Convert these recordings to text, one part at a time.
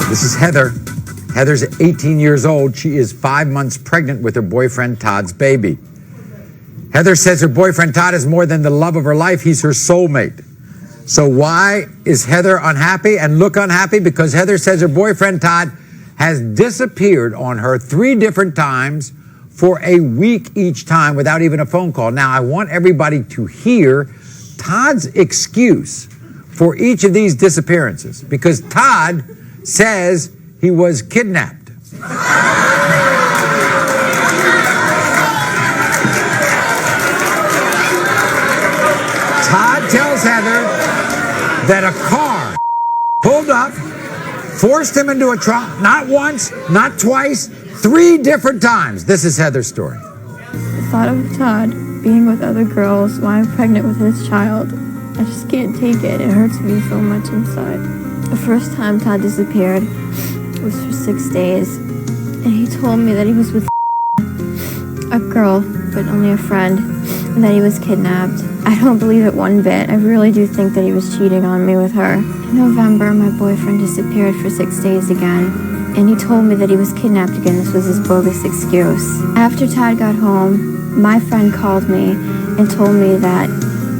This is Heather. Heather's 18 years old. She is 5 months pregnant with her boyfriend Todd's baby. Heather says her boyfriend Todd is more than the love of her life. He's her soulmate. So why is Heather unhappy and look unhappy? Because Heather says her boyfriend Todd has disappeared on her 3 different times for a week each time without even a phone call. Now, I want everybody to hear Todd's excuse for each of these disappearances, because Todd says he was kidnapped. Todd tells Heather that a car pulled up, forced him into a trunk, not once, not twice, 3 different times. This is Heather's story. The thought of Todd being with other girls while I'm pregnant with his child, I just can't take it. It hurts me so much inside. The first time Todd disappeared was for 6 days, and he told me that he was with a girl, but only a friend, and that he was kidnapped. I don't believe it one bit. I really do think that he was cheating on me with her. In November, my boyfriend disappeared for 6 days again, and he told me that he was kidnapped again. This was his bogus excuse. After Todd got home, my friend called me and told me that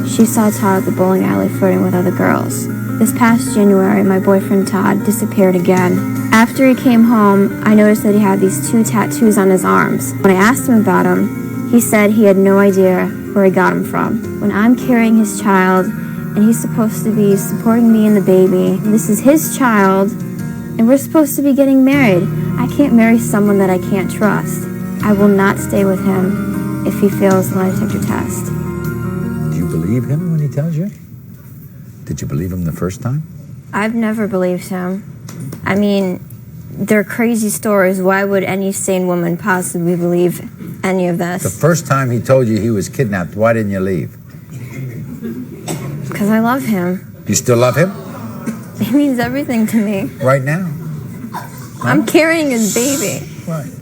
she saw Todd at the bowling alley flirting with other girls. This past January, my boyfriend Todd disappeared again. After he came home, I noticed that he had these 2 tattoos on his arms. When I asked him about them, he said he had no idea where he got them from. When I'm carrying his child, and he's supposed to be supporting me and the baby, this is his child, and we're supposed to be getting married. I can't marry someone that I can't trust. I will not stay with him if he fails the lie detector test. Do you believe him when he tells you? Did you believe him the first time? I've never believed him. I mean, they're crazy stories. Why would any sane woman possibly believe any of this? The first time he told you he was kidnapped, why didn't you leave? Because I love him. You still love him? He means everything to me. Right now? Huh? I'm carrying his baby. Right.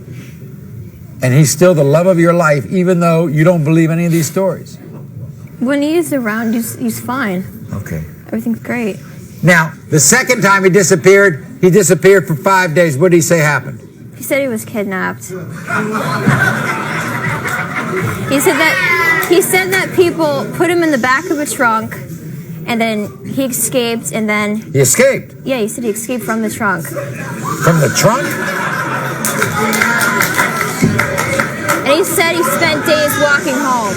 And he's still the love of your life, even though you don't believe any of these stories? When he's around, he's fine. Okay. Everything's great. Now, the second time he disappeared for 5 days. What did he say happened? He said he was kidnapped. He said that people put him in the back of a trunk, and then he escaped, and then... He escaped? Yeah, he said he escaped from the trunk. From the trunk? And he said he spent days walking home.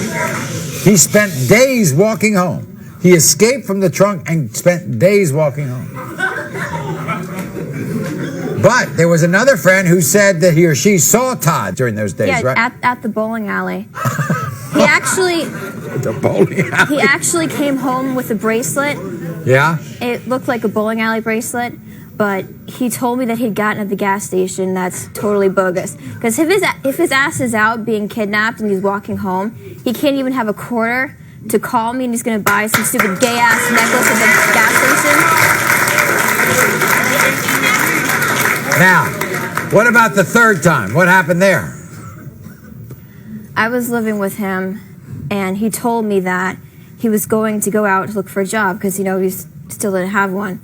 He spent days walking home. He escaped from the trunk and spent days walking home. But there was another friend who said that he or she saw Todd during those days, right? Yeah, at the bowling alley. He actually... The bowling alley? He actually came home with a bracelet. Yeah? It looked like a bowling alley bracelet, but he told me that he'd gotten at the gas station. That's totally bogus. Because if his ass is out being kidnapped and he's walking home, he can't even have a quarter to call me, and he's going to buy some stupid gay-ass necklace at the gas station. Now, what about the third time? What happened there? I was living with him, and he told me that he was going to go out to look for a job because, he still didn't have one.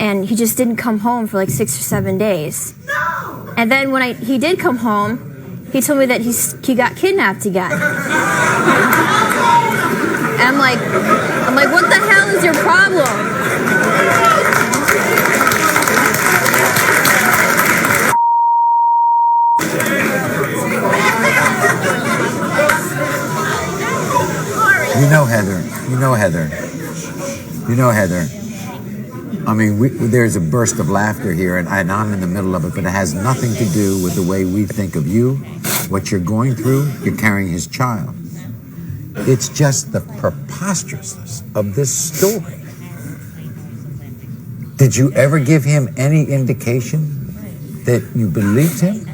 And he just didn't come home for like 6 or 7 days. No! And then when he did come home, he told me that he got kidnapped again. And I'm like, what the hell is your problem? You know Heather. I mean, there's a burst of laughter here, and I'm in the middle of it, but it has nothing to do with the way we think of you, what you're going through. You're carrying his child. It's just the preposterousness of this story. Did you ever give him any indication that you believed him?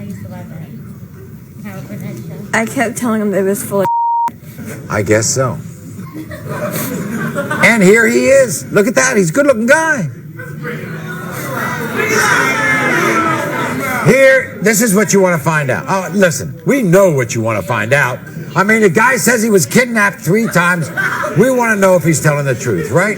I kept telling him it was full of I guess so. And here he is. Look at that. He's a good-looking guy. Here, this is what you want to find out. Oh, listen, we know what you want to find out. I mean, the guy says he was kidnapped 3 times. We want to know if he's telling the truth, right?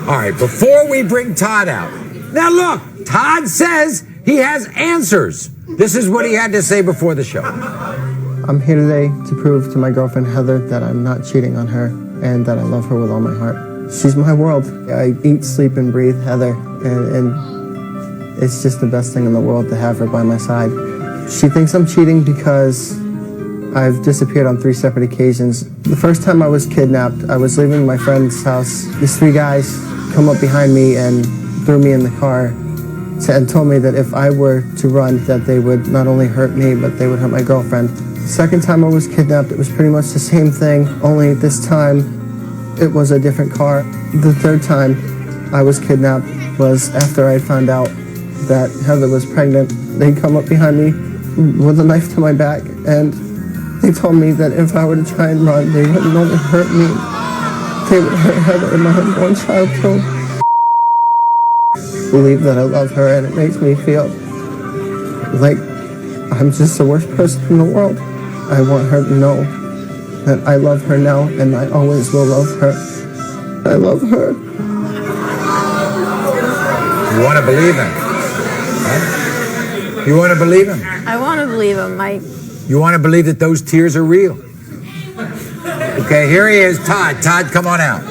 All right, before we bring Todd out. Now, look, Todd says he has answers. This is what he had to say before the show. I'm here today to prove to my girlfriend Heather that I'm not cheating on her and that I love her with all my heart. She's my world. I eat, sleep, and breathe Heather, and it's just the best thing in the world to have her by my side. She thinks I'm cheating because I've disappeared on 3 separate occasions. The first time I was kidnapped, I was leaving my friend's house. These 3 guys come up behind me and threw me in the car and told me that if I were to run, that they would not only hurt me, but they would hurt my girlfriend. The second time I was kidnapped, it was pretty much the same thing, only this time it was a different car. The third time I was kidnapped was after I found out that Heather was pregnant. They come up behind me with a knife to my back, and they told me that if I were to try and run, they wouldn't only hurt me, they would hurt Heather and my unborn child too. I believe that I love her, and it makes me feel like I'm just the worst person in the world. I want her to know that I love her now, and I always will love her. I love her. You want to believe him? Huh? You want to believe him? I want to believe him. You want to believe that those tears are real? Okay, here he is, Todd. Todd, come on out.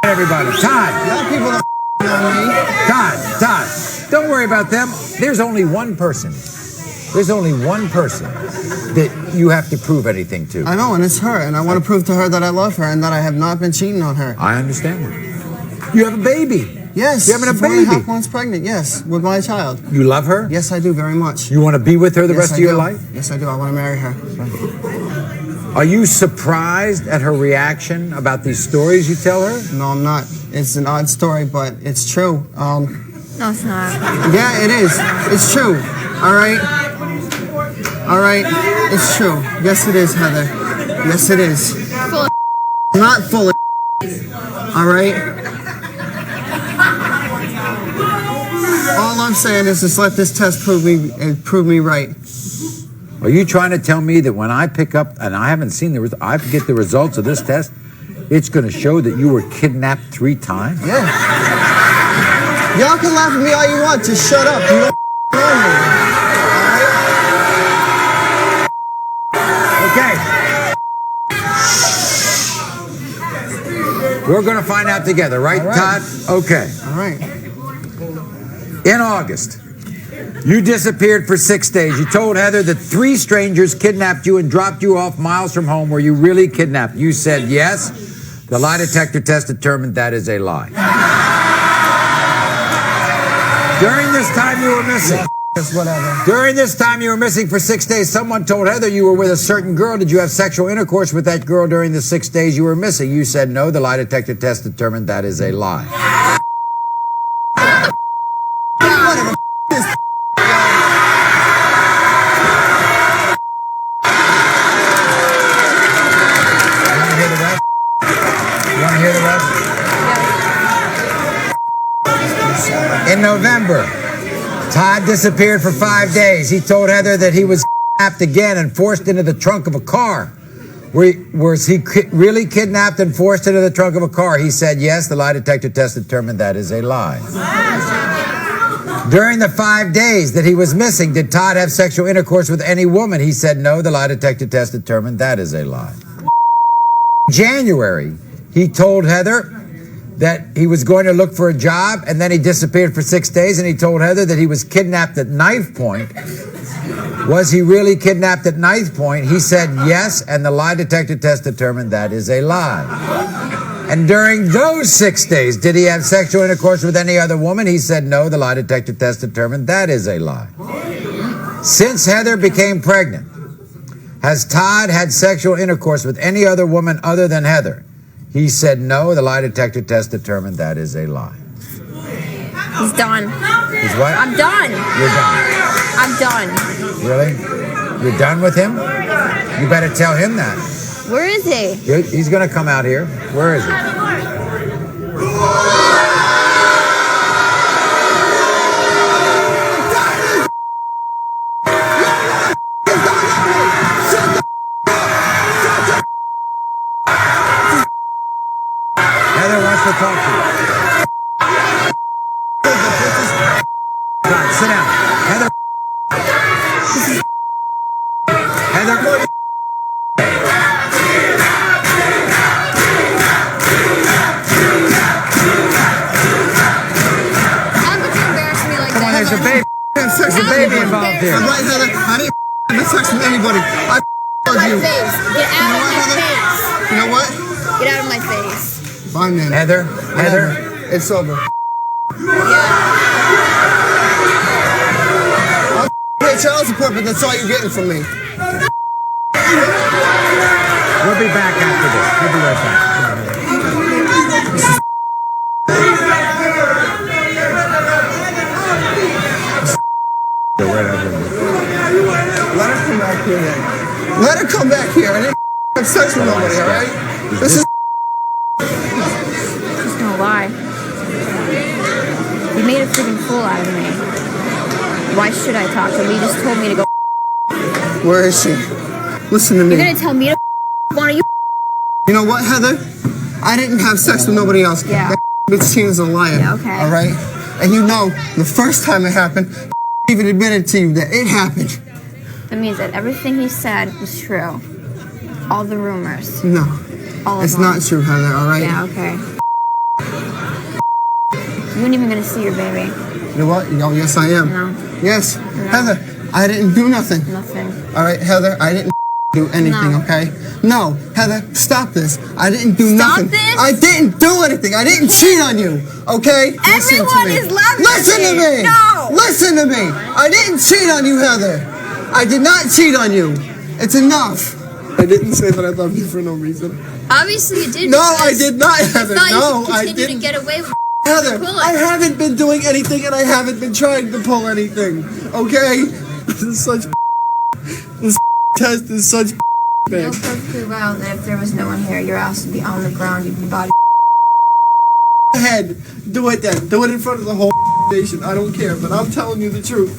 Everybody, Todd. Young people don't on me. Todd, don't worry about them. There's only one person. There's only one person that you have to prove anything to. I know, and it's her, and I want to prove to her that I love her and that I have not been cheating on her. I understand that. You have a baby. Yes. You're having a 4.5 months pregnant, yes, with my child. You love her? Yes, I do very much. You want to be with her the rest of your life? Yes, I do. I want to marry her. Are you surprised at her reaction about these stories you tell her? No, I'm not. It's an odd story, but it's true. No, it's not. Yeah, it is. It's true. All right? All right? It's true. Yes, it is, Heather. Yes, it is. Full of Not full of all right? All I'm saying is just let this test prove me right. Are you trying to tell me that when I pick up, and I haven't seen I get the results of this test, it's going to show that you were kidnapped 3 times? Yeah. Y'all can laugh at me all you want. Just shut up. You don't know me. Okay. We're going to find out together, right, Todd? Okay. All right. In August, you disappeared for 6 days. You told Heather that 3 strangers kidnapped you and dropped you off miles from home. Were you really kidnapped? You said yes. The lie detector test determined that is a lie. During this time you were missing. Whatever. During this time you were missing for 6 days, someone told Heather you were with a certain girl. Did you have sexual intercourse with that girl during the 6 days you were missing? You said no. The lie detector test determined that is a lie. In November, Todd disappeared for 5 days. He told Heather that he was kidnapped again and forced into the trunk of a car. Was he really kidnapped and forced into the trunk of a car? He said yes. The lie detector test determined that is a lie. During the 5 days that he was missing, did Todd have sexual intercourse with any woman? He said no. The lie detector test determined that is a lie. In January, he told Heather that he was going to look for a job, and then he disappeared for 6 days, and he told Heather that he was kidnapped at knife point. Was he really kidnapped at knife point? He said yes, and the lie detector test determined that is a lie. And during those 6 days, did he have sexual intercourse with any other woman? He said no. The lie detector test determined that is a lie. Since Heather became pregnant, has Todd had sexual intercourse with any other woman other than Heather? He said no. The lie detector test determined that is a lie. He's done. He's what? I'm done. You're done. I'm done. Really? You're done with him? You better tell him that. Where is he? He's going to come out here. Where is he? to talk to you. God, sit down. Heather. Heather. How could you embarrass me like Come on, that? there's a baby. There's a baby involved here. Right, Heather? I didn't have sex with anybody. I Out of my you. face. Get out of my face. You know what? Get out of my face. Fine then. Heather. Heather. It's over. I'll pay child support, but that's all you're getting from me. We'll be back after this. We'll be right back. Let her come back here then. Let her come back here. I didn't have sex with nobody, all right? This is Just gonna lie. You made a freaking fool out of me. Why should I talk to him? You just told me to go. Where is she? Listen to me. You're gonna tell me to why don't you? You know what, Heather? I didn't have sex with nobody else. Yeah. That bitch Tina's a liar. Yeah, okay. All right? And you know, the first time it happened, even admitted to you that it happened. That means that everything he said was true. All the rumors. No. All of It's them. not true, Heather, all right? Yeah, okay. You weren't even gonna see your baby. You know what? Oh, yes, I am. No. Yes. Heather, I didn't do nothing. Nothing. All right, Heather, I didn't do anything, No. okay? No, Heather, stop this. I didn't do Stop nothing. this? I didn't do anything. I didn't cheat on you, okay? Listen to Everyone me. is laughing at Listen to me. me. No. Listen to me. I didn't cheat on you, Heather. I did not cheat on you. It's enough. I didn't say that I loved you for no reason. Obviously you did. No, I did not, Heather. Thought No, you could I continue didn't. to get away with. Heather, Pull it. I haven't been doing anything and I haven't been trying to pull anything, okay? This is such this test is such You know perfectly well that if there was no one here, your ass would be on the ground. You'd be body. head. Do it then. Do it in front of the whole nation. I don't care, but I'm telling you the truth.